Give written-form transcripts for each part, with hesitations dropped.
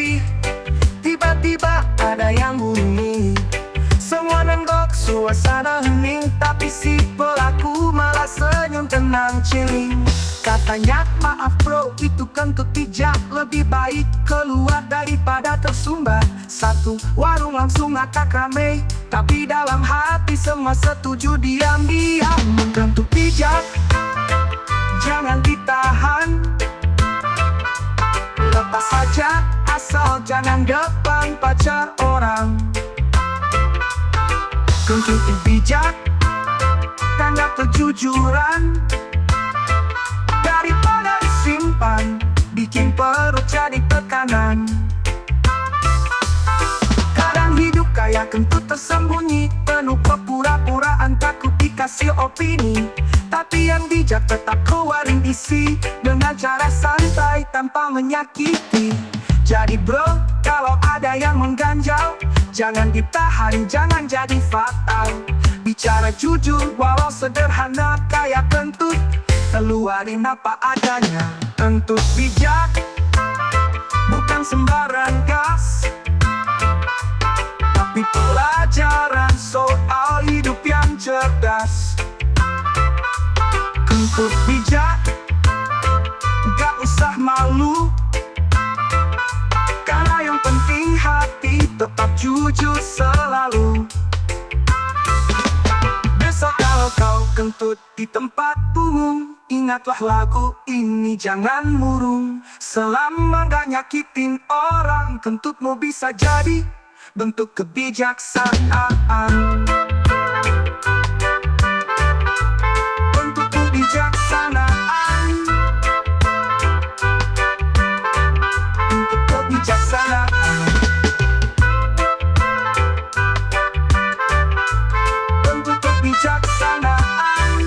hari, tiba-tiba ada yang bunyi. Semua nenggok, suasana hening, tapi si pelaku malah senyum tenang chilling. Katanya, maaf bro, itu kentut pijak, lebih baik keluar daripada tersumbat. Satu warung langsung ngakak rame, tapi dalam hati semua setuju diam-diam. Kentut pijak, jangan ditahan, lepas saja, asal jangan depan pacar orang. Kentut bijak, tanda kejujuran, daripada disimpan, bikin perut jadi tekanan. Kadang hidup kayak kentut tersembunyi, penuh kepura-puraan, takut dikasih opini. Tapi yang bijak tetap keluarin isi, dengan cara santai tanpa menyakiti. Jadi bro, kalau ada yang mengganjal, jangan ditahan, jangan jadi fatal. Bicara jujur, walau sederhana kayak kentut, keluarin apa adanya. Kentut bijak, bukan sembarang gas, tapi pelajaran soal hidup yang cerdas. Kentut bijak, gak usah malu, karena yang penting hati tetap jujur selalu. Besok kalau kau kentut di tempat umum, ingatlah lagu ini, jangan murung. Selama gak nyakitin orang, kentutmu bisa jadi bentuk kebijaksanaan. Bentuk kebijaksanaan, bentuk kebijaksanaan, bentuk kebijaksanaan.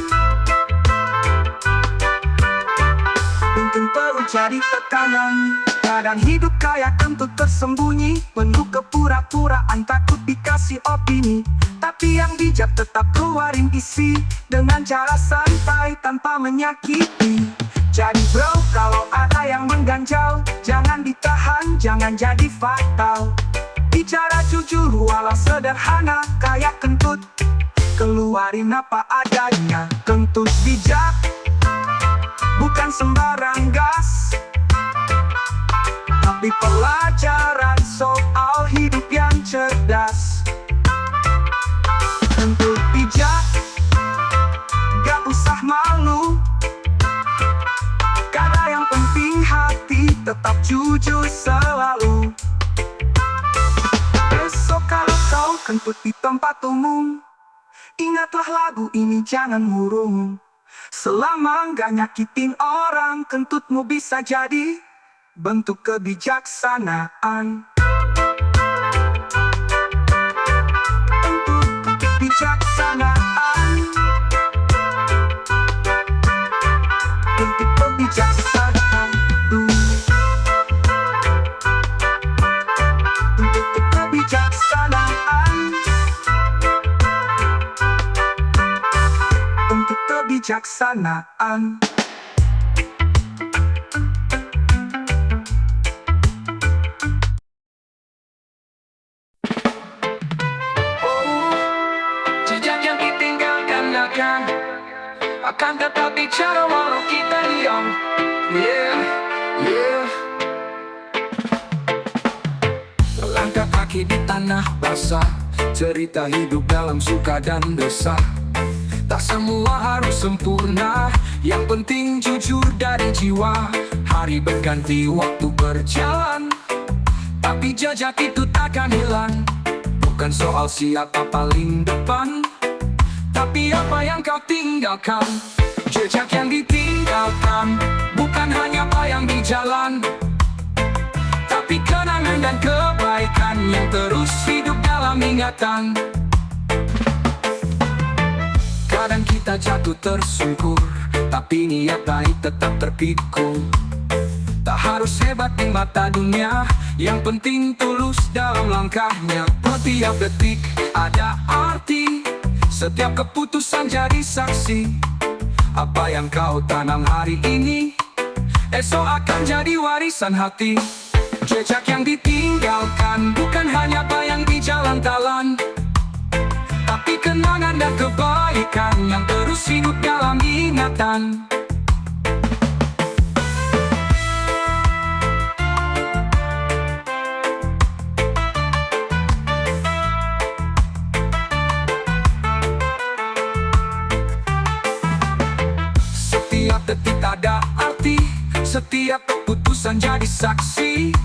Mungkin perlu jadi tekanan. Kadang hidup kayak kentut tersembunyi, penuh kepura-puraan, takut dikasih opini. Tapi yang bijak tetap keluarin isi, dengan cara santai tanpa menyakiti. Jadi bro, kalau ada yang mengganjal, jangan ditahan, jangan jadi fatal. Bicara jujur walau sederhana kayak kentut, keluarin apa adanya. Kentut bijak, bukan sembarang gas, tapi pelajaran soal hidup yang cerdas. Kentut bijak, gak usah malu, karena yang penting hati tetap jujur selalu. Besok kalau kau kentut di tempat umum, ingatlah lagu ini, jangan murung. Selama gak nyakitin orang, kentutmu bisa jadi bentuk kebijaksanaan. Bentuk kebijaksanaan, bentuk kebijaksanaan, bentuk kebijaksanaan, bentuk kebijaksanaan. Akan tetap bicara walau kita diam. Yeah, yeah. Langkah kaki di tanah basah, cerita hidup dalam suka dan duka. Tak semua harus sempurna, yang penting jujur dari jiwa. Hari berganti, waktu berjalan, tapi jejak itu takkan hilang. Bukan soal siapa paling depan, tapi apa yang kau tinggalkan. Jejak yang ditinggalkan bukan hanya bayang di jalan, tapi kenangan dan kebaikan yang terus hidup dalam ingatan. Kadang kita jatuh tersungkur, tapi niat baik tetap terpikul. Tak harus hebat di mata dunia, yang penting tulus dalam langkahnya. Setiap detik ada arti, setiap keputusan jadi saksi. Apa yang kau tanam hari ini, esok akan jadi warisan hati. Jejak yang ditinggalkan dan kebaikan yang terus hidup dalam ingatan. Setiap detik ada arti, setiap keputusan jadi saksi.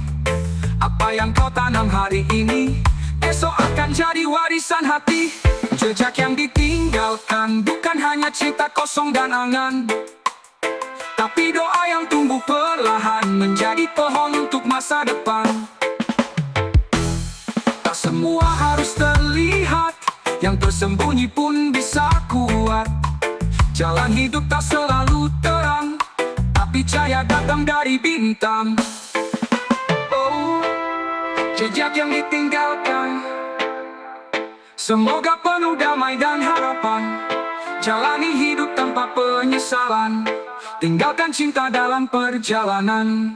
Apa yang kau tanam hari ini, esok akan jadi warisan hati. Jejak yang ditinggalkan bukan hanya cinta kosong dan angan, tapi doa yang tumbuh perlahan menjadi pohon untuk masa depan. Tak semua harus terlihat, yang tersembunyi pun bisa kuat. Jalan hidup tak selalu terang, tapi cahaya datang dari bintang. Oh, jejak yang ditinggalkan, semoga penuh damai dan harapan. Jalani hidup tanpa penyesalan, tinggalkan cinta dalam perjalanan.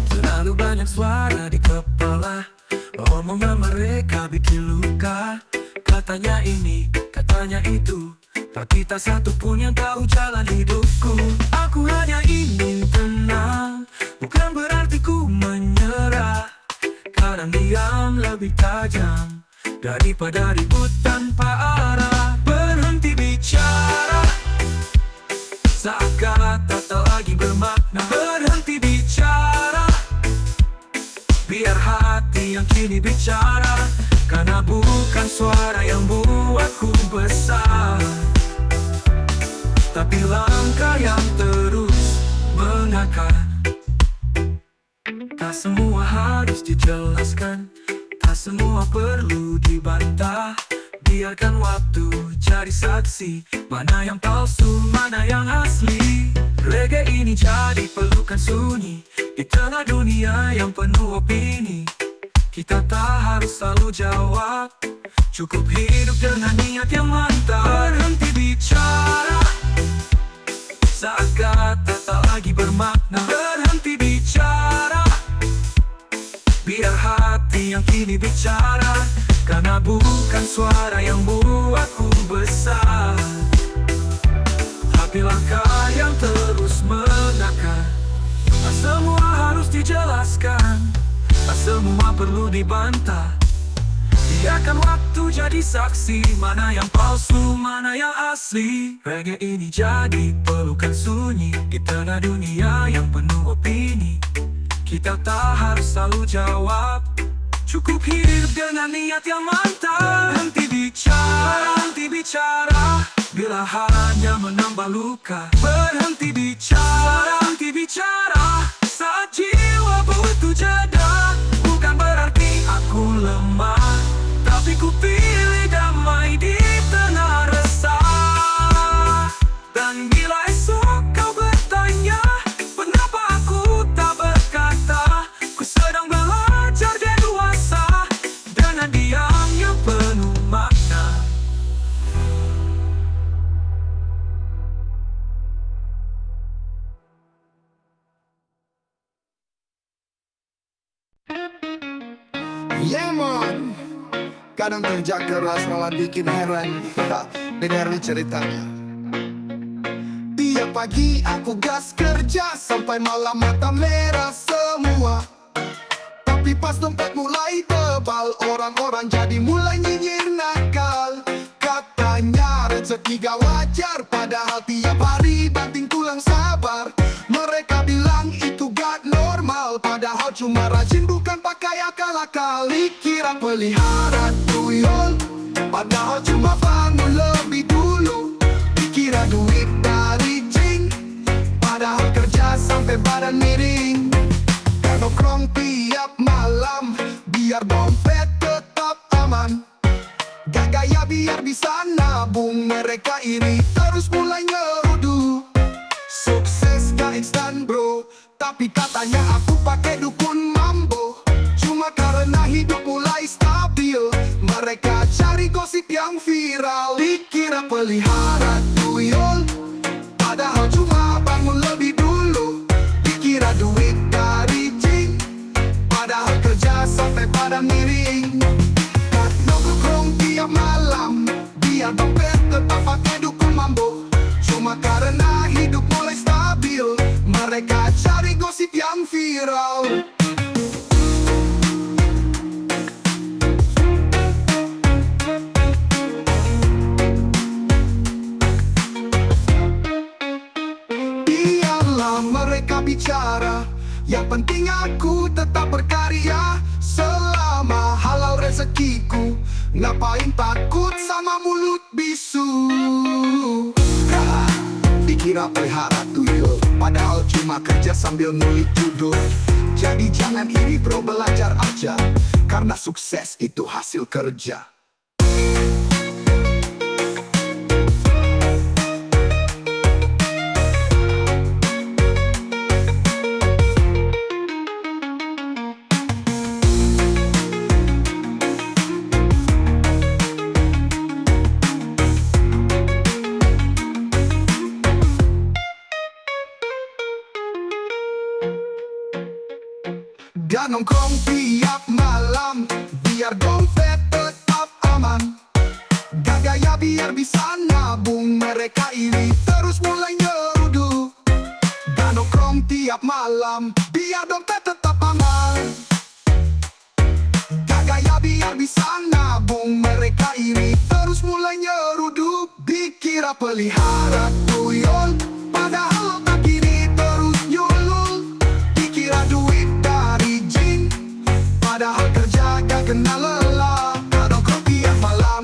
Terlalu banyak suara di kepala, omongan mereka bikin luka. Katanya ini, katanya itu, tapi tak satu pun yang tahu jalan hidupku. Aku hanya ingin tenang, bukan berarti ku menyerah. Kadang diam lebih tajam daripada ribut tanpa arah. Berhenti bicara saat kata tak lagi bermakna. Berhenti bicara, biar hati yang kini bicara. Karena bukan suara yang buatku besar, tapi langkah yang terus mengakar. Tak semua harus dijelaskan, tak semua perlu dibantah. Biarkan waktu jadi saksi, mana yang palsu, mana yang asli. Reggae ini jadi pelukan sunyi di tengah dunia yang penuh opini. Kita tak harus selalu jawab, cukup hidup dengan niat yang mantap. Berhenti bicara saat kata tak lagi bermakna. Berhenti bicara, biar hati yang kini bicara. Karena bukan suara yang buatku besar, tapi langkah yang terus menakar. Tak semua harus dijelaskan, tak semua perlu dibantah. Biarkan waktu jadi saksi, mana yang palsu, mana yang asli. Reggae ini jadi pelukan sunyi di tengah dunia yang penuh opini. Kita tak harus selalu jawab, cukup hidup dengan niat yang mantap. Henti bicara, bila hanya menambah luka. Berhenti bicara, saat jiwa butuh jeda. Bukan berarti aku lemah, tapi ku pilih damai di tengah resah. Dan bila esok kau bertanya, kenapa aku tak berkata, ku sedang belajar dewasa dengan diam yang penuh makna. Yeah man, kadang kerja keras malah bikin heran. Dengar nih ceritanya. Tiap pagi aku gas kerja sampai malam mata merah semua. Tapi pas dompet mulai tebal, orang-orang jadi mulai nyinyir nakal. Katanya rezeki gak wajar, padahal tiap hari banting tulang sabar. Mereka bilang itu gak normal, padahal cuma rajin bukan pakai akal-akal. Dikira pelihara tuyul, padahal cuma bangun lebih dulu. Dikira duit dari jing, padahal kerja sampai badan miring. Nongkrong tiap malam, biar dompet tetap aman. Gak gaya biar bisa nabung, mereka iri terus mulai ngerudu. Sukses gak instan bro, tapi katanya aku pakai dukun mambo. Cuma karena hidup mulai stabil, mereka cari gosip yang viral. Dikira pelihara tuyul, padahal cuma bangun lebih dulu. Dikira duit dari jin, padahal kerja sampai pada miring. Nongkrong tiap malam, biar dompet tetap pakai dukun mambo. Cuma karena hidup mulai stabil, mereka cari gosip yang viral. Biarlah mereka bicara, yang penting aku tetap berkarya. Selama halal rezekiku, ngapain takut sama mulut bisu. Dikira pelihara tuyul, padahal cuma kerja sambil nulis judul. Jadi jangan iri bro, belajar aja, karena sukses itu hasil kerja. Dan nongkrong tiap malam, biar dompet tetap aman. Gak gaya biar bisa nabung, mereka iri terus mulai nyeruduk. Dan nongkrong tiap malam, biar dompet tetap aman. Gak gaya biar bisa nabung, mereka iri terus mulai nyeruduk. Dikira pelihara tuyul, padahal otak ini terus nyulul. Dikira duit dari jin, padahal kerja gak kenal lelah. Kadang kau tiap malam.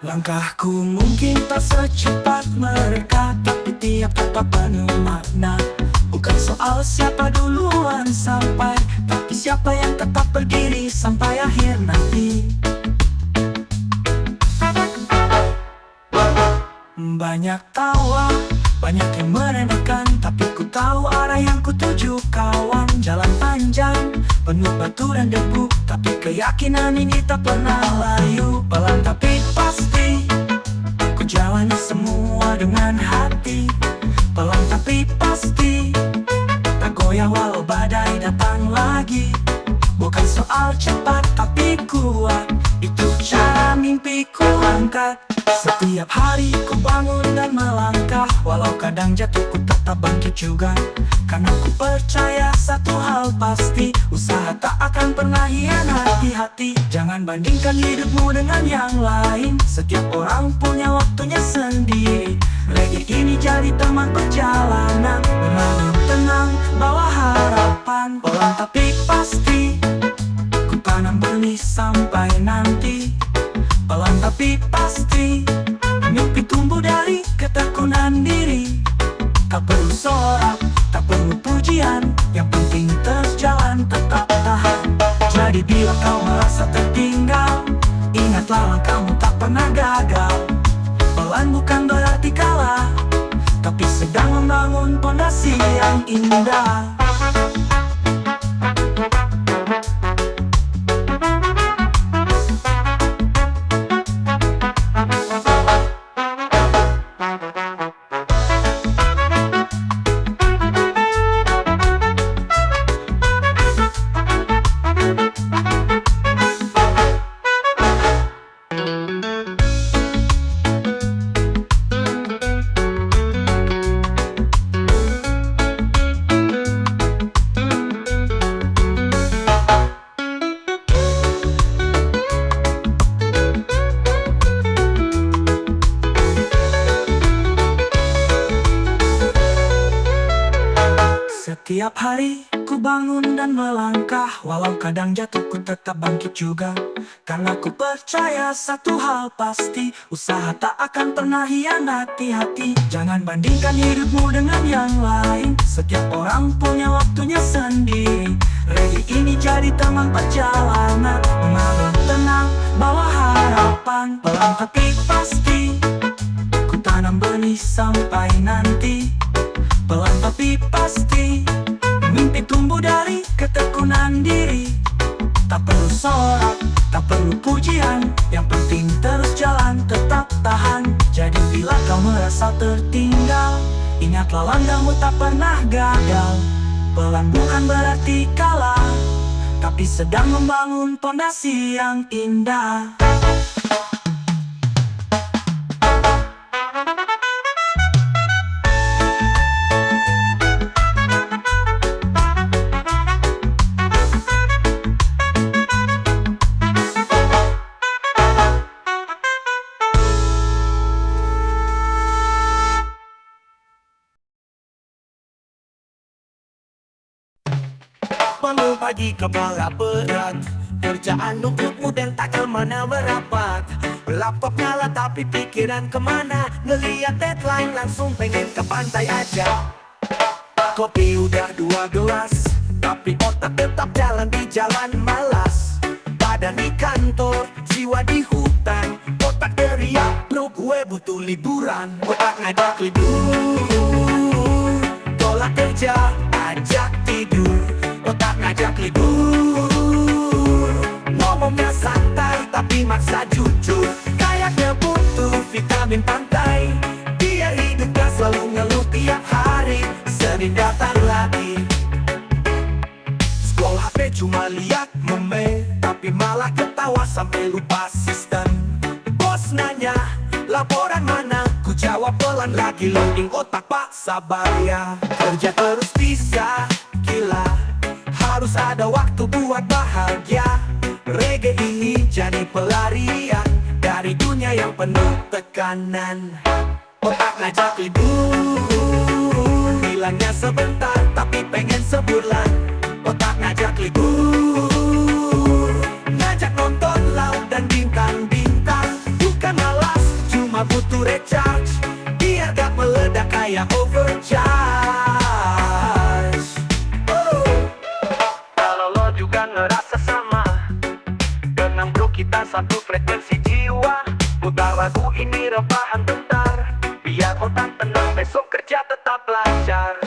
Langkahku mungkin tak secepat mereka, tapi tiap kata penuh makna. Bukan soal siapa duluan sampai, tapi siapa yang tetap berdiri sampai akhir nanti. Banyak tawa, banyak yang meremehkan, tapi ku tahu arah yang ku tuju kawan. Jalan panjang, penuh batu dan debu, tapi keyakinan ini tak pernah layu. Pelan tapi pasti, ku jalani semua dengan hati. Pelan tapi pasti, tak goyah walau badai datang lagi. Bukan soal cepat tapi kuat, itu cara mimpiku angkat. Setiap hari ku bangun dan melangkah, walau kadang jatuh ku tetap bangkit juga. Karena ku percaya satu hal pasti, usaha tak akan pernah hianati hati. Jangan bandingkan hidupmu dengan yang lain, setiap orang punya waktunya sendiri. Lagi ini jadi teman perjalanan, berlalu tenang, bawa harapan. Pelan tapi pasti, ku tanam benih sampai nanti. Pelan tapi pasti, mimpi tumbuh dari ketekunan diri. Tak perlu sorak, tak perlu pujian, yang penting terus jalan tetap tahan. Jadi bila kau merasa tertinggal, ingatlah langkahmu tak pernah gagal. Pelan bukan berarti kalah, tapi sedang membangun pondasi yang indah. Setiap hari ku bangun dan melangkah, walau kadang jatuh ku tetap bangkit juga. Karena ku percaya satu hal pasti, usaha tak akan pernah hianati hati. Jangan bandingkan hidupmu dengan yang lain, setiap orang punya waktunya sendiri. Ready ini jadi teman perjalanan, mengalir tenang, bawa harapan. Pelan tapi pasti, ku tanam benih Tak perlu sorak, tak perlu pujian, yang penting terus jalan, tetap tahan. Jadi bila kau merasa tertinggal, ingatlah langkahmu tak pernah gagal. Pelan bukan berarti kalah, tapi sedang membangun pondasi yang indah. Bangun pagi kepala berat, kerjaan numpukmu dan tak kemana merapat. Laptop nyala tapi pikiran kemana, ngeliat deadline langsung pengen ke pantai aja. Kopi udah 2 gelas, tapi otak tetap jalan di jalan malas. Badan di kantor, jiwa di hutan, otak teriak, bro gue butuh liburan. Otak ngajak libur, tolak kerja, ajak tidur. Otak ngajak libur, ngomongnya santai tapi maksa jujur. Kayaknya butuh vitamin pantai, biar hidup gak selalu ngeluh tiap hari. Senin datang lagi, scroll HP cuma liat meme, tapi malah ketawa sampai lupa sistem. Bos nanya, laporan mana? Ku jawab pelan lagi, loading otak pak sabar ya. Kerja terus bisa, gila, harus ada waktu buat bahagia. Reggae ini jadi pelarian dari dunia yang penuh tekanan. Otak ngajak libur, bilangnya sebentar tapi pengen sebulan. Otak ngajak libur, ngajak nonton laut dan bintang-bintang. Bukan malas, cuma butuh recharge, biar gak meledak kayak overcharge. Ngerasa sama dengan bro, kita satu frekuensi jiwa. Putar lagu ini rebahan bentar, biar otak tenang, besok kerja tetap lancar.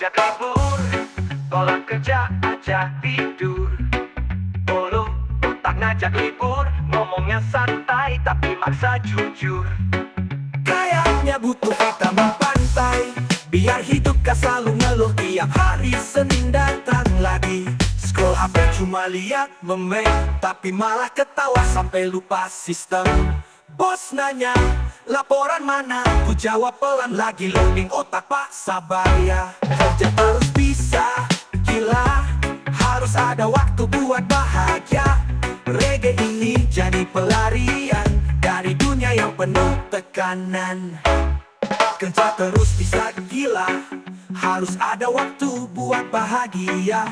Ajak libur, tolak kerja, ajak tidur. Bolu, otak ngajak libur, ngomongnya santai tapi maksa jujur. Kayaknya butuh vitamin pantai, biar hidup gak selalu ngeluh tiap hari. Senin datang lagi, scroll HP cuma liat meme, tapi malah ketawa sampai lupa sistem. Bos nanya, laporan mana? Ku jawab pelan lagi, loading otak pak sabar ya. Kerja terus bisa, gila, harus ada waktu buat bahagia. Reggae ini jadi pelarian dari dunia yang penuh tekanan. Kerja terus bisa, gila, harus ada waktu buat bahagia.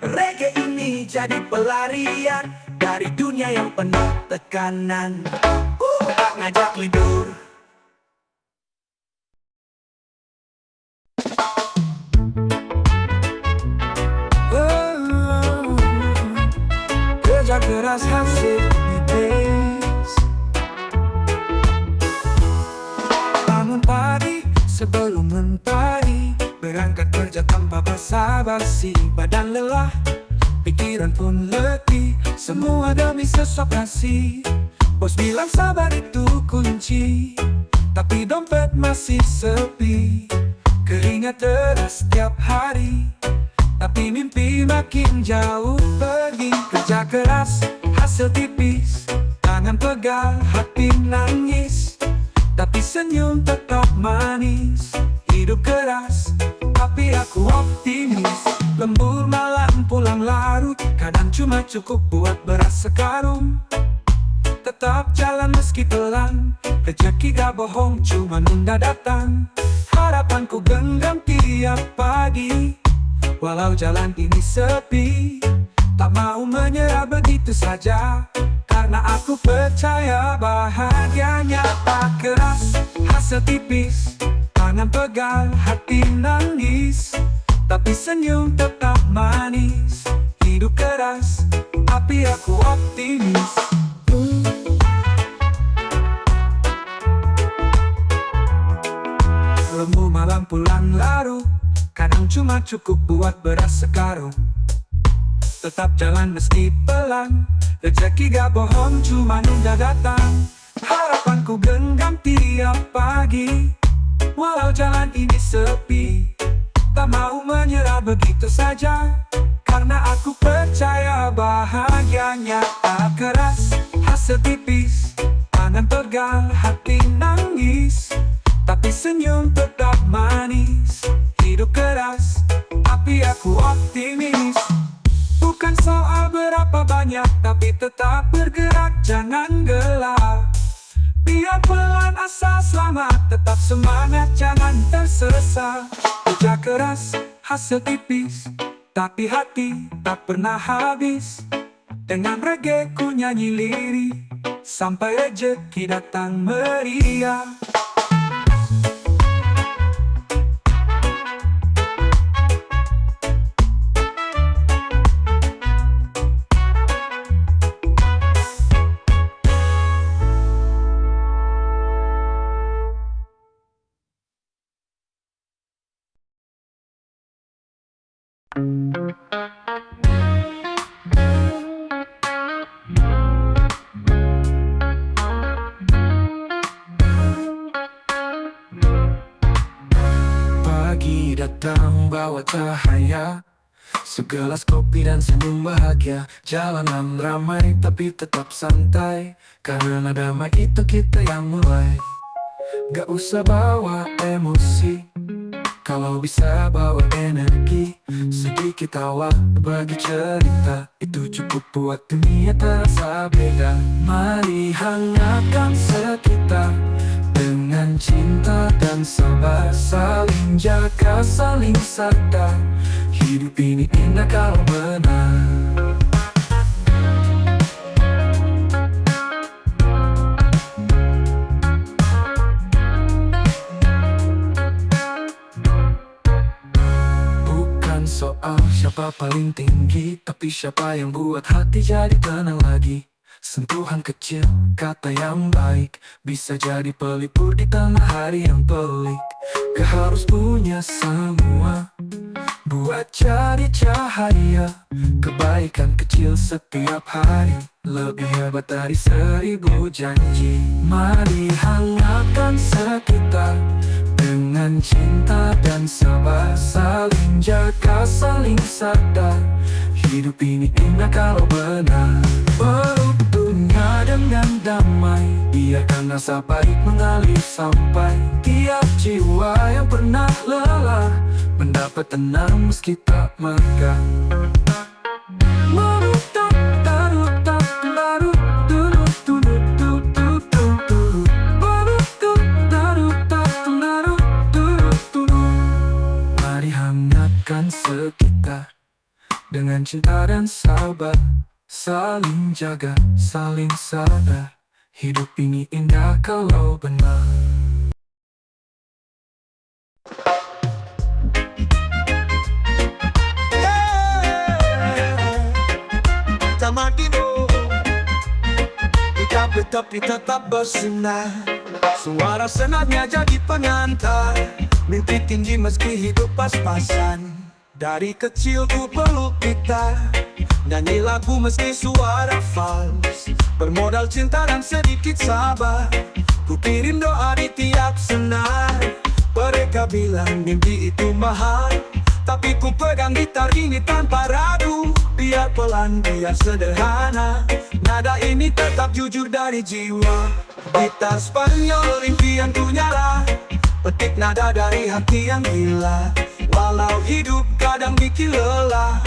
Reggae ini jadi pelarian dari dunia yang penuh tekanan. Otak ngajak libur. Kerja keras hasil nipis. Bangun pagi sebelum mentari, berangkat kerja tanpa basa-basi. Badan lelah, pikiran pun letih, semua demi sesok nasi. Bos bilang sabar itu kunci, tapi dompet masih sepi. Keringat deras setiap hari, tapi mimpi makin jauh pergi. Kerja keras, hasil tipis, tangan pegal, hati nangis, tapi senyum tetap manis. Hidup keras, tapi aku optimis. Lembur malam pulang larut, kadang cuma cukup buat beras sekarung. Tetap jalan meski telan, rezeki gak bohong, cuma nunda datang. Harapanku genggam tiap pagi, walau jalan ini sepi. Tak mau menyerah begitu saja, karena Karena aku percaya bahagianya tak keras, hasil tipis, tangan pegal, hati nangis, tapi senyum tetap manis. Hidup keras, tapi aku optimis. Lemu malam pulang larut, kadang cuma cukup buat beras sekarung. Tetap jalan meski pelan, rezeki gak bohong cuma udah datang. Harapanku genggam tiap pagi, walau jalan ini sepi. Tak mau menyerah begitu saja, karena aku percaya bahagianya tak keras, hasil tipis, tangan pegal, hati nangis, tapi senyum tetap manis. Hidup keras, tapi aku optimis. Bukan soal berapa banyak, tapi tetap bergerak, jangan gelap. Biar pelan asal selamat, tetap semangat, jangan tersesat. Kerja keras, hasil tipis, tapi hati tak pernah habis. Dengan reggae ku nyanyi lirik, sampai rezeki datang meriah. Pagi datang bawa cahaya, segelas kopi dan senyum bahagia. Jalanan ramai tapi tetap santai, karena damai itu kita yang mulai. Gak usah bawa emosi, kalau bisa bawa energi. Sedikit tawa, berbagi cerita, itu cukup buat dunia terasa beda. Mari hangatkan sekitar dengan cinta dan sabar, saling jaga, saling sadar. Hidup ini indah kalau benar. Soal siapa paling tinggi, tapi siapa yang buat hati jadi tenang lagi. Sentuhan kecil, kata yang baik, bisa jadi pelipur di tengah hari yang pelik. Gak harus punya semua, buat cari cahaya. Kebaikan kecil setiap hari, lebih hebat dari 1000 janji. Mari hangatkan sekitar dengan cinta dan sabar, saling jaga, saling sadar. Hidup ini indah kalau benar. Peluk dunia dengan damai, biarkan rasa baik mengalir sampai tiap jiwa yang pernah lelah mendapat tenang meski tak megah. Sekitar dengan cinta dan sabar, saling jaga, saling sadar. Hidup ini indah kalau benar. Tapi tetap bersinar, suara senatnya jadi pengantar. Mimpi tinggi meski hidup pas-pasan. Dari kecil ku peluk gitar, nyanyi lagu meski suara fals. Bermodal cinta dan sedikit sabar, ku kirim doa di tiap senar. Mereka bilang mimpi itu mahal, tapi ku pegang gitar ini tanpa ragu. Biar pelan, biar sederhana, nada ini tetap jujur dari jiwa. Gitar Spanyol impian ku nyala, petik nada dari hati yang gila. Walau hidup kadang bikin lelah,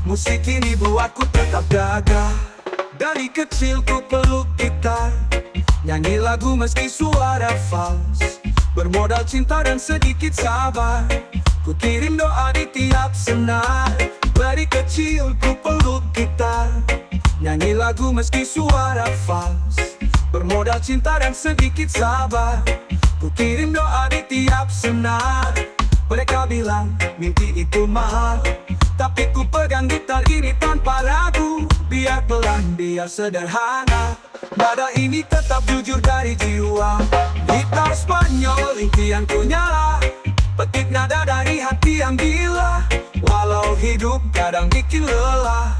musik ini buatku tetap gagah. Dari kecil ku peluk gitar, nyanyi lagu meski suara fals. Bermodal cinta dan sedikit sabar, ku kirim doa di tiap senar. Dari kecil ku peluk gitar, nyanyi lagu lagu meski suara fals, bermodal cinta dan sedikit sabar. Ku kirim doa di tiap senar. Mereka bilang mimpi itu mahal, tapi ku pegang gitar ini tanpa ragu. Biar pelan, biar sederhana, nada ini tetap jujur dari jiwa. Gitar Spanyol impianku nyala, petik nada dari hati yang gila. Walau hidup kadang bikin lelah,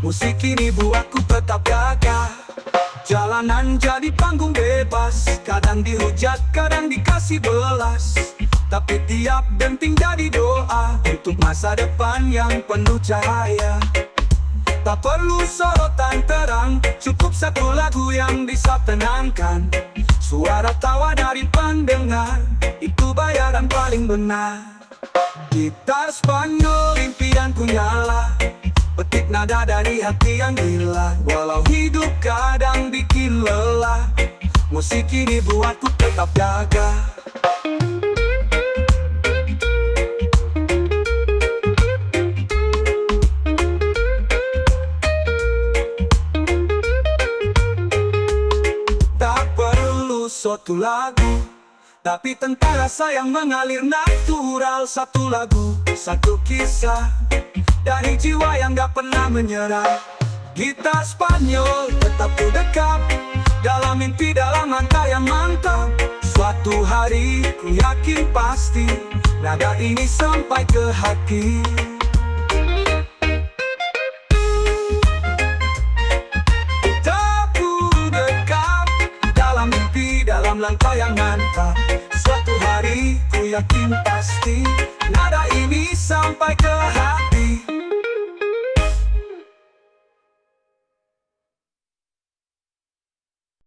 musik ini buatku tetap gagah. Jalanan jadi panggung bebas, kadang dihujat, kadang dikasih belas. Tapi tiap denting jadi doa untuk masa depan yang penuh cahaya. Tak perlu sorotan terang, cukup satu lagu yang bisa tenangkan. Suara tawa dari pendengar, itu bayaran paling benar. Gitar Spanyol impianku nyala, petik nada dari hati yang gila. Walau hidup kadang bikin lelah, musik ini buatku tetap gagah. Suatu lagu, tapi tentang rasa yang mengalir natural. Satu lagu, satu kisah dari jiwa yang gak pernah menyerah. Gitar Spanyol tetap ku dekat, dalam mimpi, dalam angka yang mantap. Suatu hari ku yakin pasti nada ini sampai ke hati. Dalam langkah yang mantap, suatu hari ku yakin pasti nada ini sampai ke hati.